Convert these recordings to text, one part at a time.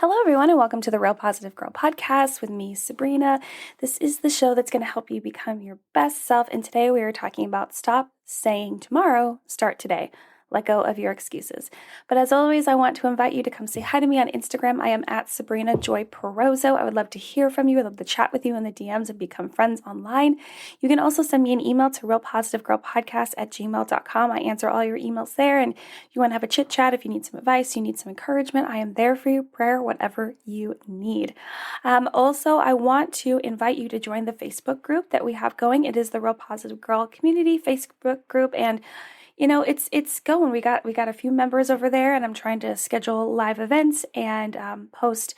Hello, everyone, and welcome to the Real Positive Girl podcast with me, Sabrina. This is the show that's going to help you become your best self. And today we are talking about stop saying tomorrow, start today. Let go of your excuses. But as always, I want to invite you to come say hi to me on Instagram. I am at Sabrina Joy Perozzo. I would love to hear from you. I'd love to chat with you in the DMs and become friends online. You can also send me an email to realpositivegirlpodcast@gmail.com. I answer all your emails there. And you want to have a chit chat, if you need some advice, you need some encouragement, I am there for you. Prayer, whatever you need. Also, I want to invite you to join the Facebook group that we have going. It is the Real Positive Girl Community Facebook group, and it's going. We got a few members over there, and I'm trying to schedule live events and post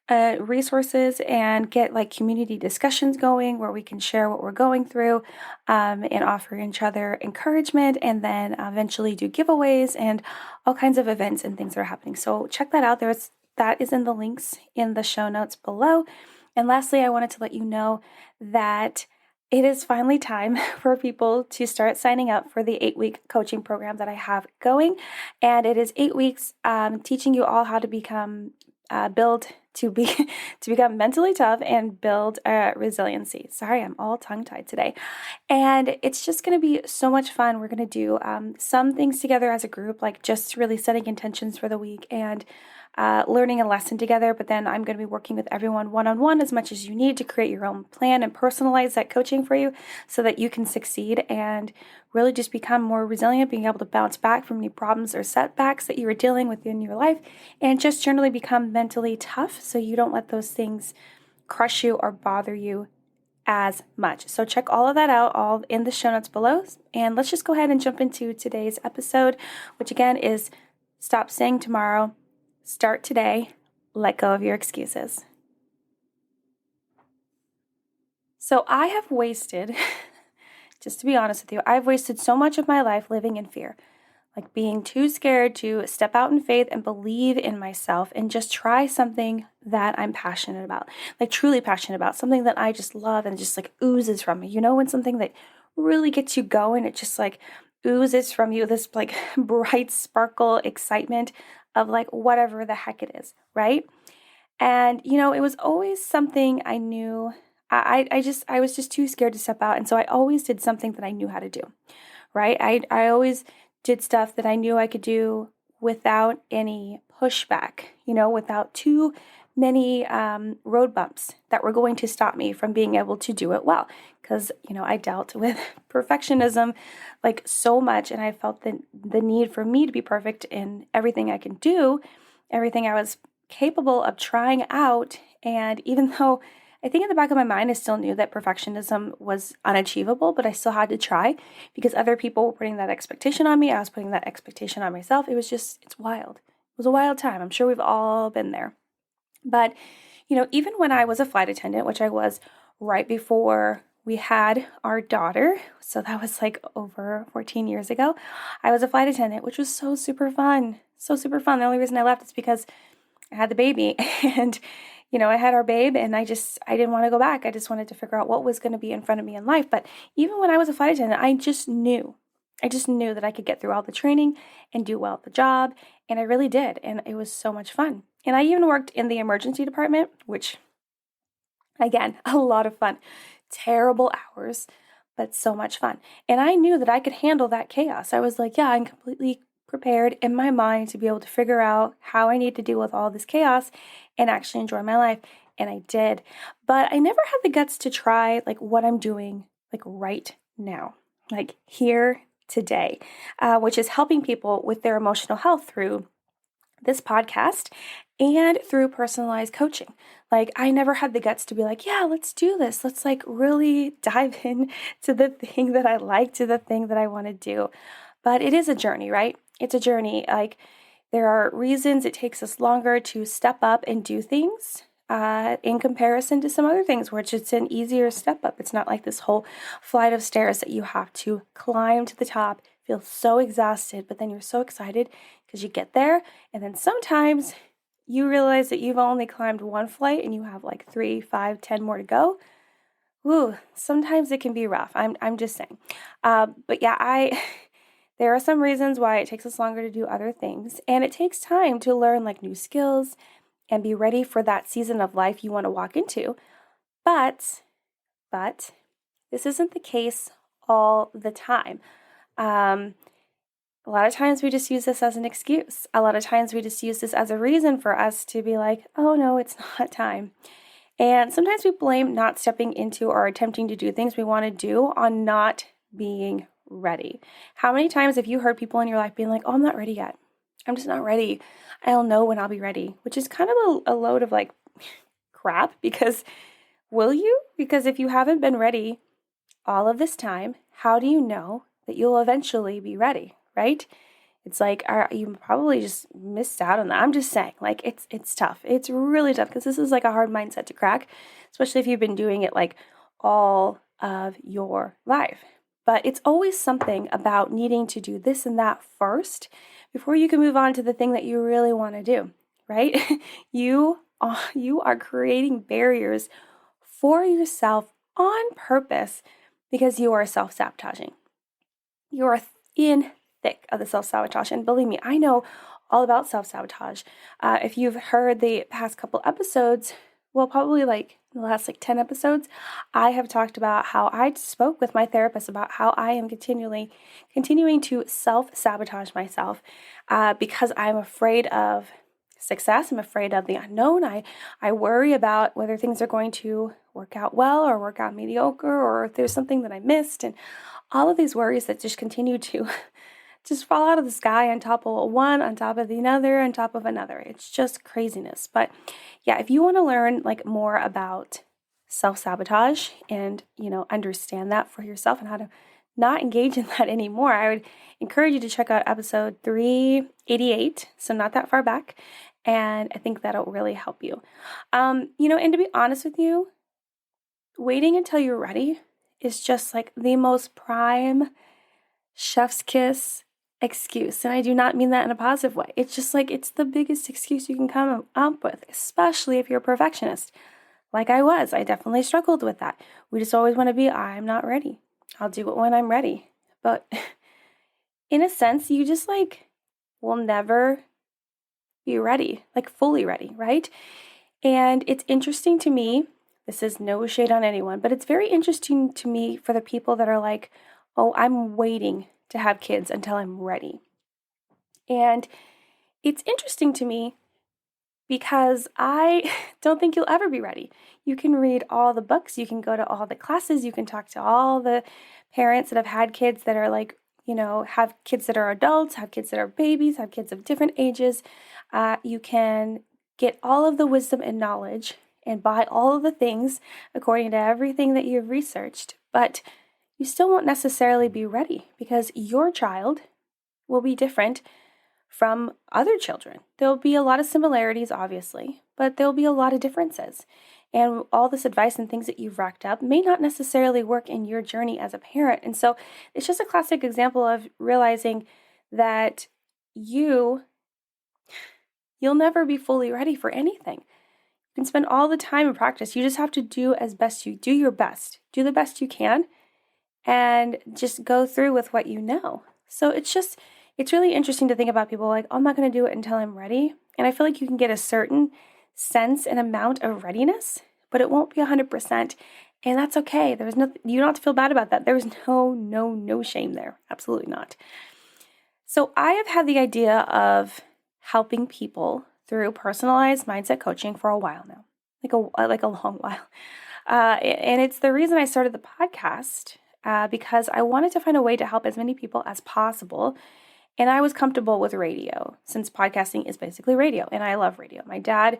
resources and get like community discussions going where we can share what we're going through and offer each other encouragement, and then eventually do giveaways and all kinds of events and things that are happening. So check that out. That is in the links in the show notes below. And lastly, I wanted to let you know that it is finally time for people to start signing up for the 8-week coaching program that I have going. And it is 8 weeks teaching you all how to become, to become mentally tough and build resiliency. Sorry, I'm all tongue-tied today. And it's just going to be so much fun. We're going to do some things together as a group, like just really setting intentions for the week and learning a lesson together, but then I'm going to be working with everyone one-on-one as much as you need to create your own plan and personalize that coaching for you so that you can succeed and really just become more resilient, being able to bounce back from any problems or setbacks that you are dealing with in your life, and just generally become mentally tough so you don't let those things crush you or bother you as much. So check all of that out, all in the show notes below, and let's just go ahead and jump into today's episode, which again is stop saying tomorrow, start today, let go of your excuses. So I have wasted, just to be honest with you, I've wasted so much of my life living in fear, like being too scared to step out in faith and believe in myself and just try something that I'm passionate about, like truly passionate about, something that I just love and just like oozes from me. You know, when something that really gets you going, it just like oozes from you, this like bright sparkle excitement of like whatever the heck it is, right? And it was always something I knew. I was just too scared to step out, and so I always did something that I knew how to do, right? I always did stuff that I knew I could do without any pushback, without too many road bumps that were going to stop me from being able to do it well. Because, I dealt with perfectionism like so much, and I felt the need for me to be perfect in everything I can do, everything I was capable of trying out. And even though I think in the back of my mind, I still knew that perfectionism was unachievable, but I still had to try because other people were putting that expectation on me. I was putting that expectation on myself. It's wild. It was a wild time. I'm sure we've all been there. But, even when I was a flight attendant, which I was right before we had our daughter, so that was like over 14 years ago, I was a flight attendant, which was so super fun. So super fun. The only reason I left is because I had the baby and, I had our babe and I didn't want to go back. I just wanted to figure out what was going to be in front of me in life. But even when I was a flight attendant, I just knew that I could get through all the training and do well at the job. And I really did. And it was so much fun. And I even worked in the emergency department, which, again, a lot of fun. Terrible hours, but so much fun. And I knew that I could handle that chaos. I was like, yeah, I'm completely prepared in my mind to be able to figure out how I need to deal with all this chaos and actually enjoy my life. And I did. But I never had the guts to try like what I'm doing like right now, like here today, which is helping people with their emotional health through this podcast and through personalized coaching. Like I never had the guts to be like, yeah, let's do this. Let's like really dive in to the thing that I like, to the thing that I want to do. But it is a journey, right? It's a journey. Like there are reasons it takes us longer to step up and do things in comparison to some other things, which it's an easier step up. It's not like this whole flight of stairs that you have to climb to the top, feel so exhausted, but then you're so excited because you get there. And then sometimes you realize that you've only climbed one flight and you have like 3, 5, 10 more to go. Ooh, sometimes it can be rough. I'm just saying. But yeah, there are some reasons why it takes us longer to do other things, and it takes time to learn like new skills and be ready for that season of life you want to walk into. But this isn't the case all the time. A lot of times we just use this as an excuse. A lot of times we just use this as a reason for us to be like, oh no, it's not time. And sometimes we blame not stepping into or attempting to do things we want to do on not being ready. How many times have you heard people in your life being like, oh, I'm not ready yet. I'm just not ready. I'll know when I'll be ready, which is kind of a load of like crap, because will you? Because if you haven't been ready all of this time, how do you know that you'll eventually be ready, right? It's like, you probably just missed out on that. I'm just saying, like, it's tough. It's really tough because this is like a hard mindset to crack, especially if you've been doing it like all of your life. But it's always something about needing to do this and that first before you can move on to the thing that you really want to do, right? You are creating barriers for yourself on purpose because you are self-sabotaging. You are in thick of the self-sabotage. And believe me, I know all about self-sabotage. If you've heard the past couple episodes, well, probably like the last 10 episodes, I have talked about how I spoke with my therapist about how I am continuing to self-sabotage myself because I'm afraid of success. I'm afraid of the unknown. I worry about whether things are going to work out well or work out mediocre, or if there's something that I missed, and all of these worries that just continue to just fall out of the sky on top of one, on top of another, on top of another. It's just craziness. But yeah, if you want to learn more about self-sabotage and, understand that for yourself and how to not engage in that anymore, I would encourage you to check out episode 388, so not that far back, and I think that'll really help you. And to be honest with you, waiting until you're ready is just like the most prime chef's kiss excuse. And I do not mean that in a positive way. It's just it's the biggest excuse you can come up with, especially if you're a perfectionist. Like I was. I definitely struggled with that. We just always want to be, I'm not ready. I'll do it when I'm ready. But in a sense, you just will never be ready, fully ready, right? And it's interesting to me, this is no shade on anyone, but it's very interesting to me for the people that are like, oh, I'm waiting to have kids until I'm ready. And it's interesting to me because I don't think you'll ever be ready. You can read all the books, you can go to all the classes, you can talk to all the parents that have had kids that are have kids that are adults, have kids that are babies, have kids of different ages. You can get all of the wisdom and knowledge and buy all of the things according to everything that you've researched, but you still won't necessarily be ready because your child will be different from other children. There'll be a lot of similarities, obviously, but there'll be a lot of differences. And all this advice and things that you've racked up may not necessarily work in your journey as a parent. And so it's just a classic example of realizing that you'll never be fully ready for anything. You can spend all the time in practice. You just have to do your best. Do the best you can and just go through with what you know. So it's really interesting to think about people like, oh, I'm not going to do it until I'm ready. And I feel like you can get a certain sense and amount of readiness, but it won't be 100%. And that's okay. You don't have to feel bad about that. There's no shame there. Absolutely not. So I have had the idea of helping people through personalized mindset coaching for a while now, like a long while. And it's the reason I started the podcast, because I wanted to find a way to help as many people as possible. And I was comfortable with radio, since podcasting is basically radio, and I love radio. My dad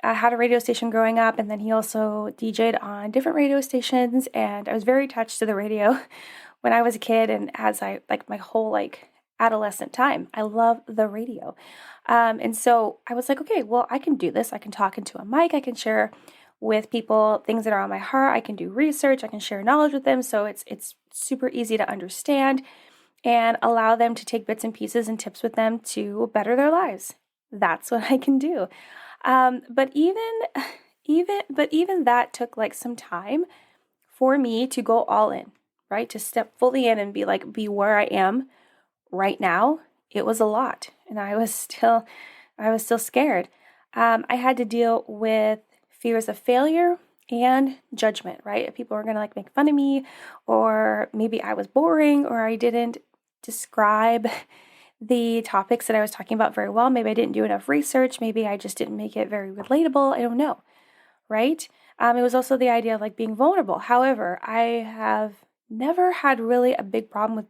had a radio station growing up, and then he also DJ'd on different radio stations, and I was very attached to the radio when I was a kid, and as my whole adolescent time. I love the radio. And so I was like, okay, well, I can do this. I can talk into a mic. I can share with people things that are on my heart. I can do research. I can share knowledge with them. So it's super easy to understand and allow them to take bits and pieces and tips with them to better their lives. That's what I can do. But even that took some time for me to go all in, right? To step fully in and be where I am right now. It was a lot, and I was still scared. I had to deal with fears of failure and judgment, right? If people were going to like make fun of me, or maybe I was boring, or I didn't describe the topics that I was talking about very well. Maybe I didn't do enough research. Maybe I just didn't make it very relatable. I don't know, right? It was also the idea of like being vulnerable. However, I have never had really a big problem with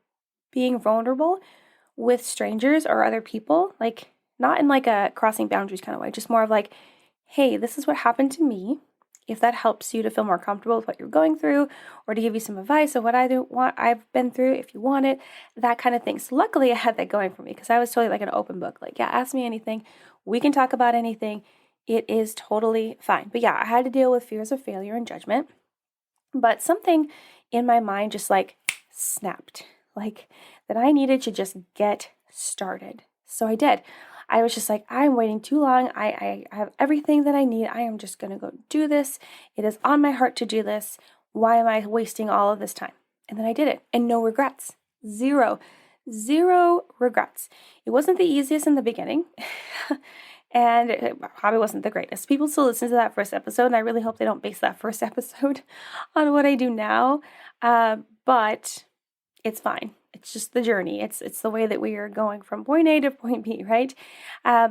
being vulnerable with strangers or other people, like not in like a crossing boundaries kind of way, just more of like, hey, this is what happened to me. If that helps you to feel more comfortable with what you're going through, or to give you some advice of what I've been through, if you want it, that kind of thing. So luckily I had that going for me because I was totally like an open book. Like, yeah, ask me anything. We can talk about anything. It is totally fine. But yeah, I had to deal with fears of failure and judgment. But something in my mind just like snapped, like that I needed to just get started. So I did. I was just like, I'm waiting too long. I have everything that I need. I am just going to go do this. It is on my heart to do this. Why am I wasting all of this time? And then I did it, and no regrets. Zero regrets. It wasn't the easiest in the beginning. And it probably wasn't the greatest. People still listen to that first episode, and I really hope they don't base that first episode on what I do now. But it's fine. It's just the journey. It's the way that we are going from point A to point B, right? I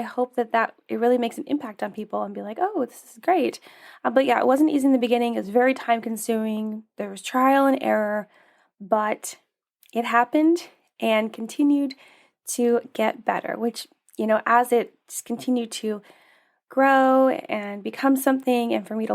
hope that it really makes an impact on people and be like, oh, this is great. But yeah, it wasn't easy in the beginning. It was very time consuming. There was trial and error, but it happened and continued to get better, which, as it just continued to grow and become something, and for me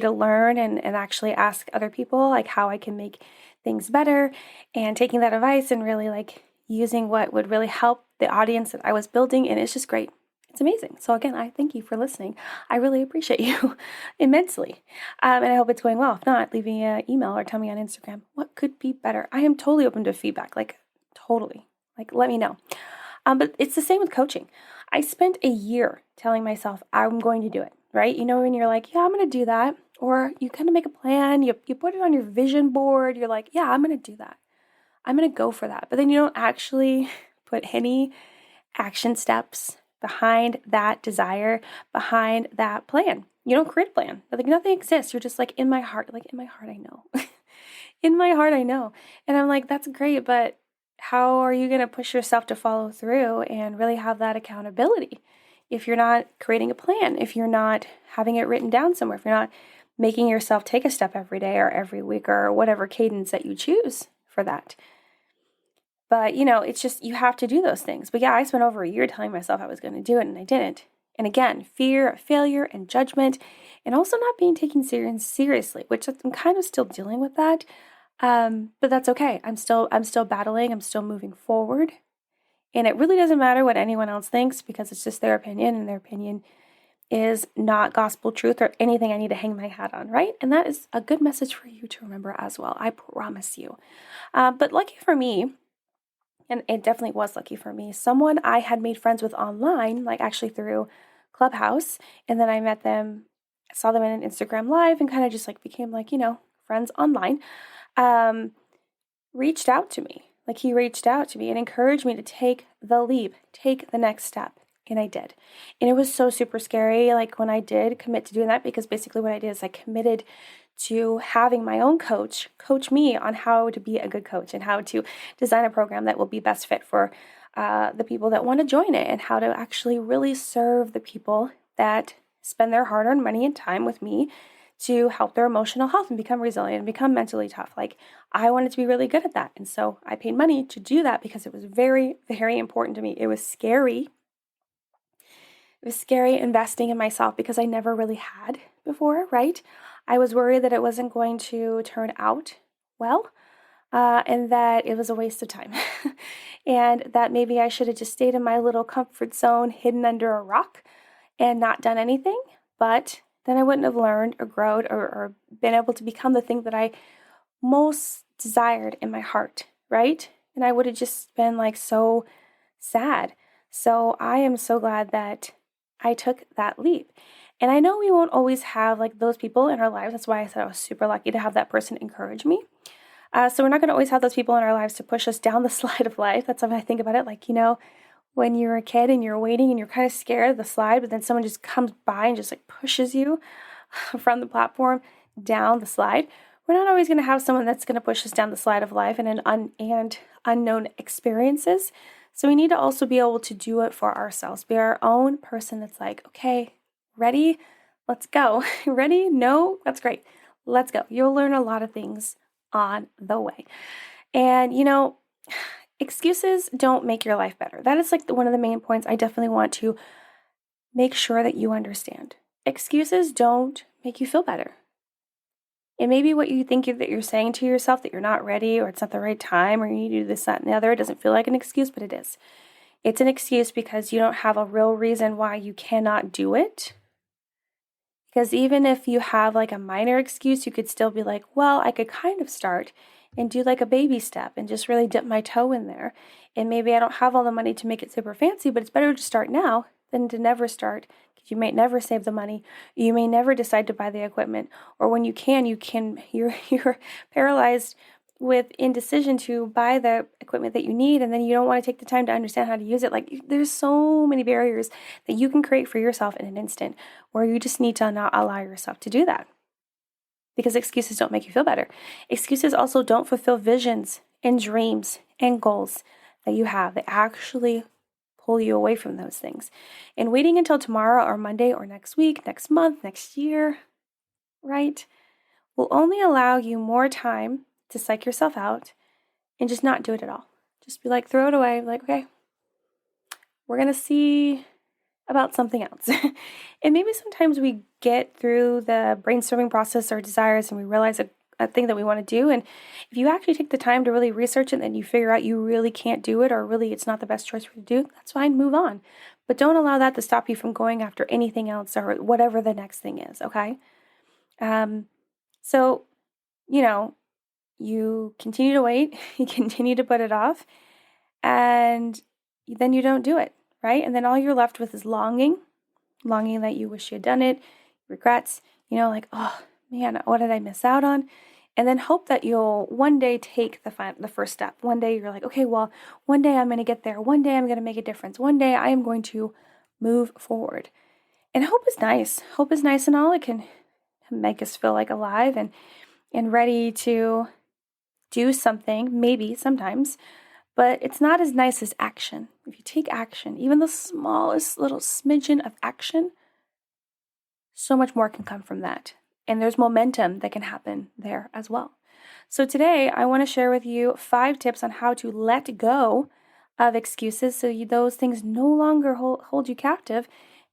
to learn and actually ask other people like how I can make things better, and taking that advice and really like using what would really help the audience that I was building, and it's just great. It's amazing. So again, I thank you for listening. I really appreciate you immensely. And I hope it's going well. If not, leave me an email or tell me on Instagram what could be better. I am totally open to feedback, like totally. Like let me know. But it's the same with coaching. I spent a year telling myself I'm going to do it, right? When you're like, yeah, I'm going to do that. Or you kind of make a plan, you put it on your vision board. You're like, yeah, I'm going to do that. I'm going to go for that. But then you don't actually put any action steps behind that desire, behind that plan. You don't create a plan. Like nothing exists. You're just like, in my heart, I know. In my heart, I know. And I'm like, that's great, but how are you going to push yourself to follow through and really have that accountability if you're not creating a plan, if you're not having it written down somewhere, if you're not making yourself take a step every day or every week or whatever cadence that you choose for that? But, it's just, you have to do those things. But yeah, I spent over a year telling myself I was going to do it, and I didn't. And again, fear of failure and judgment, and also not being taken seriously, which I'm kind of still dealing with that. But that's okay. I'm still battling. I'm still moving forward. And it really doesn't matter what anyone else thinks, because it's just their opinion, and their opinion is not gospel truth or anything I need to hang my hat on, right? And that is a good message for you to remember as well. I promise you. But lucky for me, and it definitely was lucky for me, someone I had made friends with online, like actually through Clubhouse, and then I met them, saw them in an Instagram live, and kind of just like became like, friends online, reached out to me. Like he reached out to me and encouraged me to take the leap, take the next step. And I did. And it was so super scary, like when I did commit to doing that, because basically what I did is I committed to having my own coach me on how to be a good coach and how to design a program that will be best fit for the people that want to join it, and how to actually really serve the people that spend their hard-earned money and time with me to help their emotional health and become resilient and become mentally tough. Like I wanted to be really good at that. And so I paid money to do that because it was very, very important to me. It was scary. It was scary investing in myself because I never really had before, right? I was worried that it wasn't going to turn out well, and that it was a waste of time. And that maybe I should have just stayed in my little comfort zone, hidden under a rock, and not done anything. But then I wouldn't have learned or grown or been able to become the thing that I most desired in my heart, right? And I would have just been like so sad. So I am so glad that I took that leap. And I know we won't always have like those people in our lives. That's why I said I was super lucky to have that person encourage me. So we're not going to always have those people in our lives to push us down the slide of life. That's how I think about it. Like, when you're a kid and you're waiting and you're kind of scared of the slide, but then someone just comes by and just like pushes you from the platform down the slide. We're not always going to have someone that's going to push us down the slide of life and unknown experiences. So we need to also be able to do it for ourselves, be our own person that's like, okay, ready? Let's go. Ready? No? That's great. Let's go. You'll learn a lot of things on the way. And, excuses don't make your life better. That is like one of the main points I definitely want to make sure that you understand. Excuses don't make you feel better. It may be what you think that you're saying to yourself, that you're not ready or it's not the right time or you need to do this, that, and the other. It doesn't feel like an excuse, but it is. It's an excuse because you don't have a real reason why you cannot do it. Because even if you have like a minor excuse, you could still be like, well, I could kind of start and do like a baby step and just really dip my toe in there. And maybe I don't have all the money to make it super fancy, but it's better to start now than to never start. Because you may never save the money. You may never decide to buy the equipment. Or when you're paralyzed with indecision to buy the equipment that you need, and then you don't want to take the time to understand how to use it. Like, there's so many barriers that you can create for yourself in an instant, where you just need to not allow yourself to do that. Because excuses don't make you feel better. Excuses also don't fulfill visions and dreams and goals that you have. They actually pull you away from those things. And waiting until tomorrow or Monday or next week, next month, next year, right, will only allow you more time to psych yourself out and just not do it at all. Just be like, throw it away. Like, okay, we're going to see about something else. And maybe sometimes we get through the brainstorming process, our desires, and we realize a thing that we want to do. And if you actually take the time to really research it and you figure out you really can't do it, or really it's not the best choice for you to do, that's fine, move on. But don't allow that to stop you from going after anything else or whatever the next thing is, okay? So, you continue to wait, you continue to put it off, and then you don't do it, right? And then all you're left with is longing that you wish you had done it, regrets, like, oh man, what did I miss out on? And then hope that you'll one day take the first step. One day you're like, okay, well, one day I'm going to get there. One day I'm going to make a difference. One day I am going to move forward. And hope is nice. Hope is nice and all. It can make us feel like alive and ready to do something, maybe sometimes, but it's not as nice as action. If you take action, even the smallest little smidgen of action, so much more can come from that. And there's momentum that can happen there as well. So today, I want to share with you 5 tips on how to let go of excuses so those things no longer hold you captive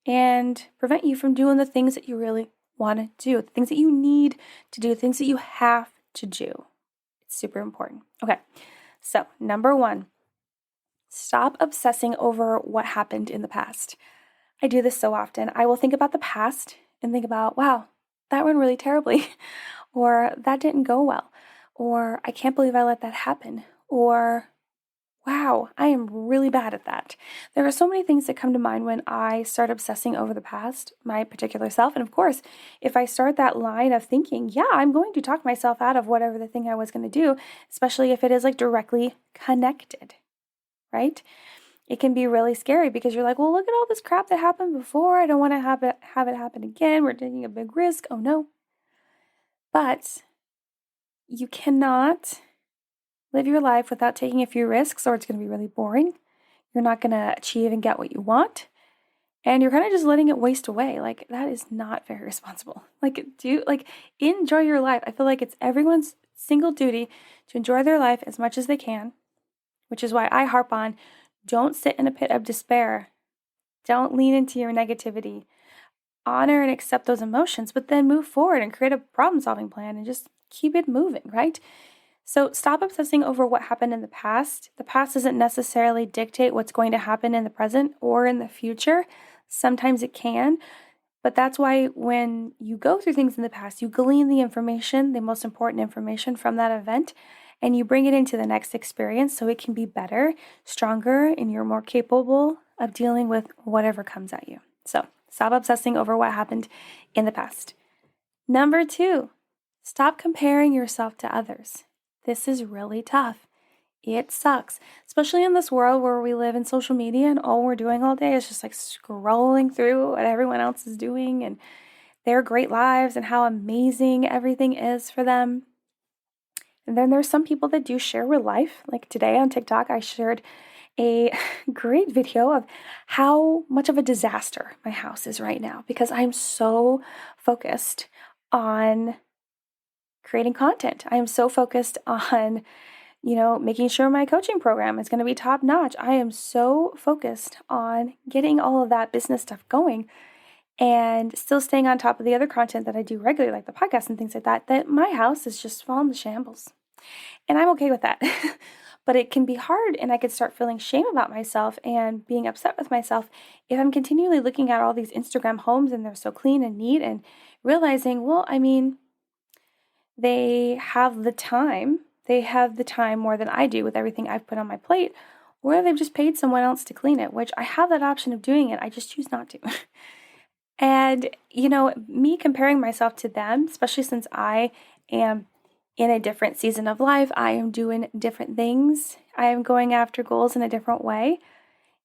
and prevent you from doing the things that you really want to do, the things that you need to do, things that you have to do. It's super important. Okay, so number 1, stop obsessing over what happened in the past. I do this so often. I will think about the past and think about, wow, that went really terribly, or that didn't go well, or I can't believe I let that happen, or wow, I am really bad at that. There are so many things that come to mind when I start obsessing over the past, my particular self. And of course, if I start that line of thinking, yeah, I'm going to talk myself out of whatever the thing I was going to do, especially if it is like directly connected, right? It can be really scary because you're like, well, look at all this crap that happened before. I don't want to have it happen again. We're taking a big risk. Oh no. But you cannot live your life without taking a few risks, or it's going to be really boring. You're not going to achieve and get what you want. And you're kind of just letting it waste away. Like, that is not very responsible. Enjoy your life. I feel like it's everyone's single duty to enjoy their life as much as they can, which is why I harp on, don't sit in a pit of despair. Don't lean into your negativity. Honor and accept those emotions, but then move forward and create a problem-solving plan and just keep it moving, right? So stop obsessing over what happened in the past. The past doesn't necessarily dictate what's going to happen in the present or in the future. Sometimes it can, but that's why when you go through things in the past, you glean the information, the most important information from that event, and you bring it into the next experience so it can be better, stronger, and you're more capable of dealing with whatever comes at you. So stop obsessing over what happened in the past. Number 2, stop comparing yourself to others. This is really tough. It sucks, especially in this world where we live in social media and all we're doing all day is just like scrolling through what everyone else is doing and their great lives and how amazing everything is for them. And then there's some people that do share real life. Like today on TikTok, I shared a great video of how much of a disaster my house is right now because I'm so focused on creating content. I am so focused on, making sure my coaching program is going to be top notch. I am so focused on getting all of that business stuff going and still staying on top of the other content that I do regularly, like the podcast and things like that, that my house is just falling to shambles. And I'm okay with that. But it can be hard, and I could start feeling shame about myself and being upset with myself if I'm continually looking at all these Instagram homes and they're so clean and neat and realizing, well, I mean, they have the time. They have the time more than I do with everything I've put on my plate, or they've just paid someone else to clean it, which I have that option of doing it. I just choose not to. And, me comparing myself to them, especially since I am in a different season of life, I am doing different things, I am going after goals in a different way,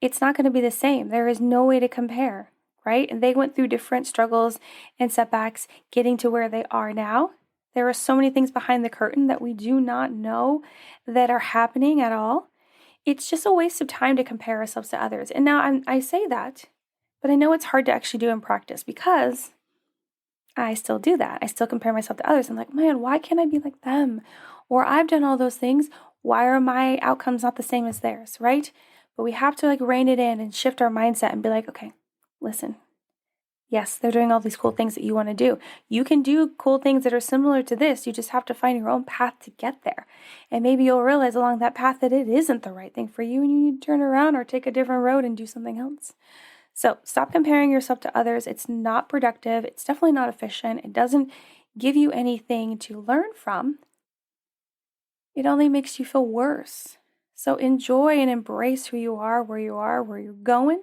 it's not going to be the same. There is no way to compare, right? And they went through different struggles and setbacks getting to where they are now. There are so many things behind the curtain that we do not know that are happening at all. It's just a waste of time to compare ourselves to others. And now I say that, but I know it's hard to actually do in practice because I still do that. I still compare myself to others. I'm like, man, why can't I be like them? Or I've done all those things. Why are my outcomes not the same as theirs, right? But we have to rein it in and shift our mindset and be like, okay, listen. Yes, they're doing all these cool things that you want to do. You can do cool things that are similar to this. You just have to find your own path to get there. And maybe you'll realize along that path that it isn't the right thing for you and you need to turn around or take a different road and do something else. So stop comparing yourself to others. It's not productive. It's definitely not efficient. It doesn't give you anything to learn from. It only makes you feel worse. So enjoy and embrace who you are, where you're going,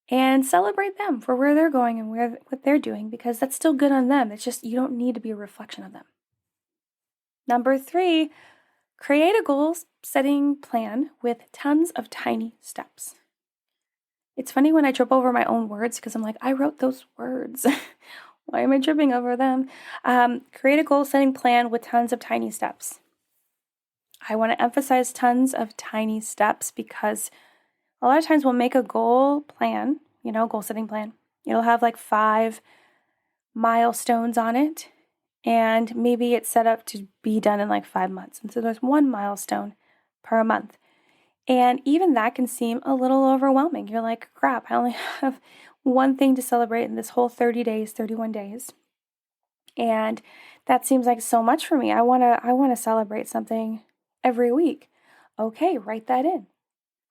and celebrate them for where they're going and what they're doing, because that's still good on them. It's just you don't need to be a reflection of them. Number 3, create a goal-setting plan with tons of tiny steps. It's funny when I trip over my own words because I'm like, I wrote those words. Why am I tripping over them? Create a goal-setting plan with tons of tiny steps. I want to emphasize tons of tiny steps because a lot of times we'll make a goal plan, goal-setting plan. It'll have 5 milestones on it, and maybe it's set up to be done in 5 months. And so there's 1 milestone per month. And even that can seem a little overwhelming. You're like, crap, I only have one thing to celebrate in this whole 30 days, 31 days. And that seems like so much for me. I want to celebrate something every week. Okay, write that in.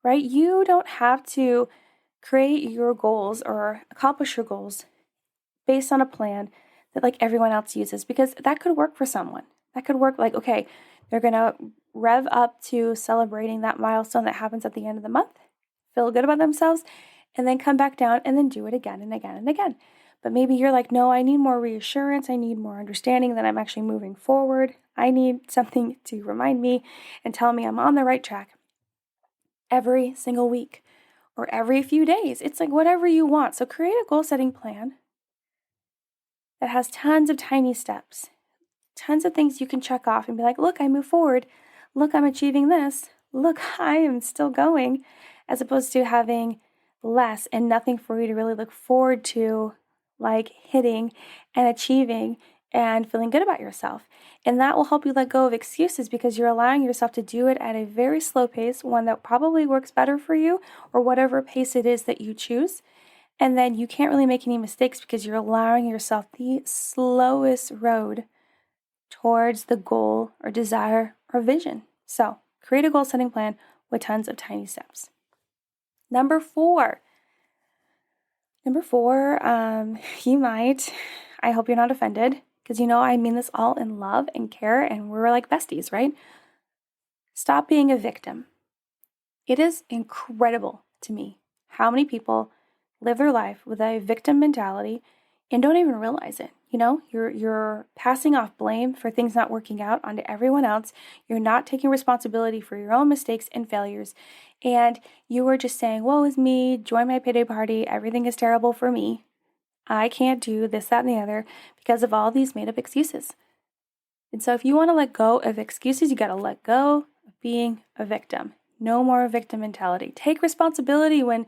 Right? You don't have to create your goals or accomplish your goals based on a plan that everyone else uses, because that could work for someone. That could work okay, they're going to rev up to celebrating that milestone that happens at the end of the month, feel good about themselves, and then come back down and then do it again and again and again. But maybe you're like, no, I need more reassurance. I need more understanding that I'm actually moving forward. I need something to remind me and tell me I'm on the right track every single week or every few days. It's whatever you want. So create a goal-setting plan that has tons of tiny steps, tons of things you can check off and be like, look, I move forward. Look, I'm achieving this. Look, I am still going, as opposed to having less and nothing for you to really look forward to, hitting and achieving and feeling good about yourself. And that will help you let go of excuses because you're allowing yourself to do it at a very slow pace, one that probably works better for you or whatever pace it is that you choose. And then you can't really make any mistakes because you're allowing yourself the slowest road towards the goal or desire or vision. So create a goal-setting plan with tons of tiny steps. Number 4, you might, I hope you're not offended, because I mean this all in love and care, and we're like besties, right? Stop being a victim. It is incredible to me how many people live their life with a victim mentality and don't even realize it. You're passing off blame for things not working out onto everyone else. You're not taking responsibility for your own mistakes and failures. And you are just saying, woe is me, join my pity party, everything is terrible for me. I can't do this, that, and the other because of all these made-up excuses. And so if you want to let go of excuses, you got to let go of being a victim. No more victim mentality. Take responsibility when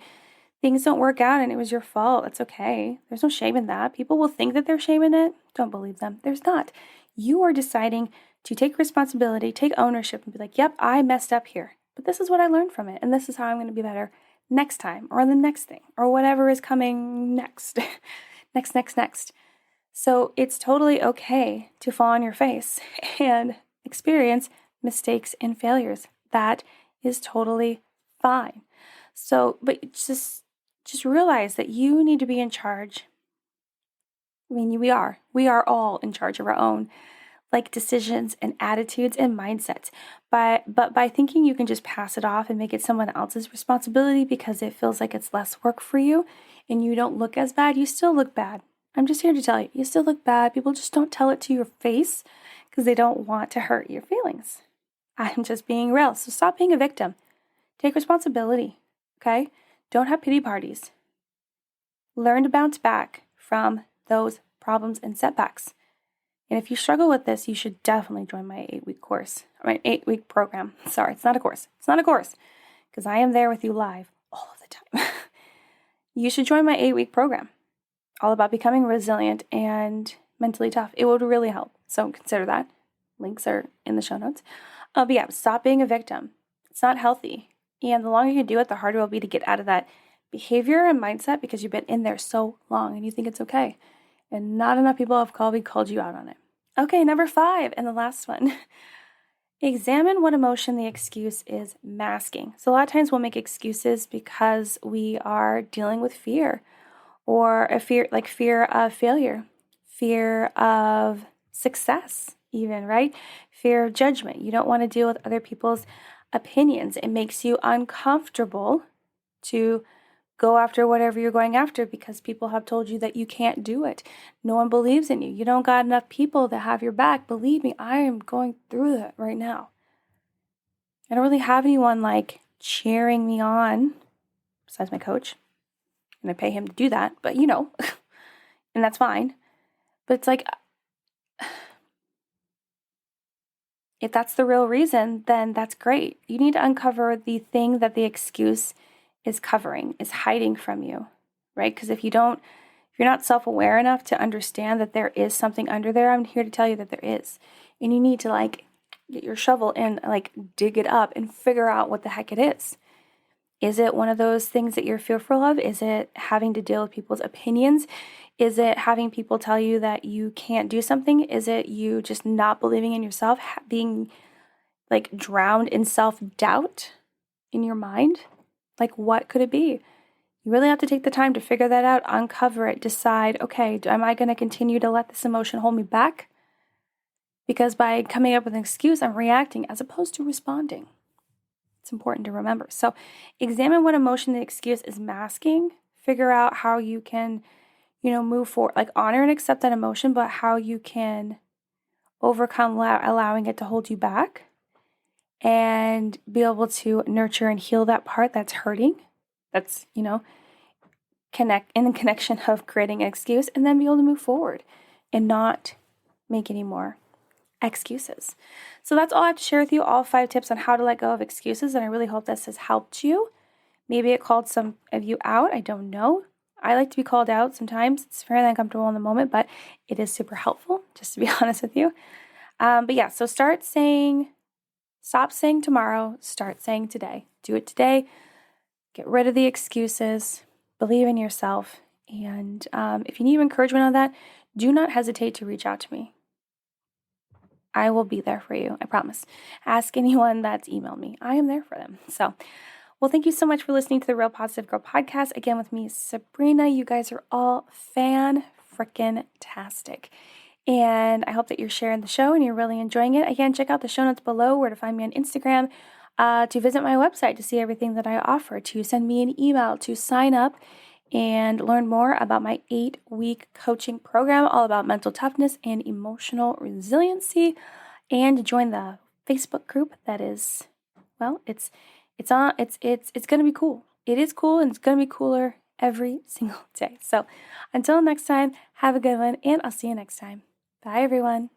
things don't work out and it was your fault. It's okay. There's no shame in that. People will think that they're shaming it. Don't believe them. There's not. You are deciding to take responsibility, take ownership, and be like, yep, I messed up here. But this is what I learned from it. And this is how I'm going to be better next time or the next thing or whatever is coming next. next. So it's totally okay to fall on your face and experience mistakes and failures. That is totally fine. So, but just realize that you need to be in charge. I mean, we are all in charge of our own decisions and attitudes and mindsets. But by thinking you can just pass it off and make it someone else's responsibility because it feels like it's less work for you and you don't look as bad, you still look bad. I'm just here to tell you, you still look bad. People just don't tell it to your face because they don't want to hurt your feelings. I'm just being real. So stop being a victim. Take responsibility, okay? Don't have pity parties. Learn to bounce back from those problems and setbacks. And if you struggle with this, you should definitely join my 8-week program. Sorry, it's not a course. It's not a course because I am there with you live all of the time. You should join my 8-week program, all about becoming resilient and mentally tough. It would really help. So consider that. Links are in the show notes. But yeah, stop being a victim. It's not healthy. And the longer you do it, the harder it will be to get out of that behavior and mindset because you've been in there so long and you think it's okay. And not enough people have called you out on it. Okay, number 5 and the last one. Examine what emotion the excuse is masking. So a lot of times we'll make excuses because we are dealing with fear or a fear of failure, fear of success even, right? Fear of judgment. You don't want to deal with other people's opinions. It makes you uncomfortable to go after whatever you're going after because people have told you that you can't do it. No one believes in you. You don't got enough people that have your back. Believe me, I am going through that right now. I don't really have anyone cheering me on besides my coach. And I pay him to do that, but and that's fine. But it's if that's the real reason, then that's great. You need to uncover the thing that the excuse is covering, is hiding from you, right? Because if you're not self-aware enough to understand that there is something under there, I'm here to tell you that there is. And you need to get your shovel and dig it up and figure out what the heck it is. Is it one of those things that you're fearful of? Is it having to deal with people's opinions? Is it having people tell you that you can't do something? Is it you just not believing in yourself, being drowned in self-doubt in your mind? What could it be? You really have to take the time to figure that out, uncover it, decide, okay, am I going to continue to let this emotion hold me back? Because by coming up with an excuse, I'm reacting as opposed to responding. It's important to remember. So examine what emotion the excuse is masking. Figure out how you can, move forward. Honor and accept that emotion, but how you can overcome allowing it to hold you back and be able to nurture and heal that part that's hurting. That's, connect in the connection of creating an excuse and then be able to move forward and not make any more excuses. So that's all I have to share with you, all 5 tips on how to let go of excuses, and I really hope this has helped you. Maybe it called some of you out. I don't know. I like to be called out sometimes. It's fairly uncomfortable in the moment, but it is super helpful, just to be honest with you. But yeah, so stop saying tomorrow, start saying today. Do it today. Get rid of the excuses. Believe in yourself. And if you need encouragement on that, do not hesitate to reach out to me. I will be there for you, I promise. Ask anyone that's emailed me. I am there for them. So, well, thank you so much for listening to the Real Positive Girl podcast. Again, with me, Sabrina. You guys are all fan-frickin-tastic. And I hope that you're sharing the show and you're really enjoying it. Again, check out the show notes below, where to find me on Instagram, to visit my website to see everything that I offer, to send me an email, to sign up, and learn more about my 8-week coaching program all about mental toughness and emotional resiliency, and join the Facebook group that is, well, it's going to be cool. It is cool, and it's going to be cooler every single day. So until next time, have a good one, and I'll see you next time. Bye, everyone.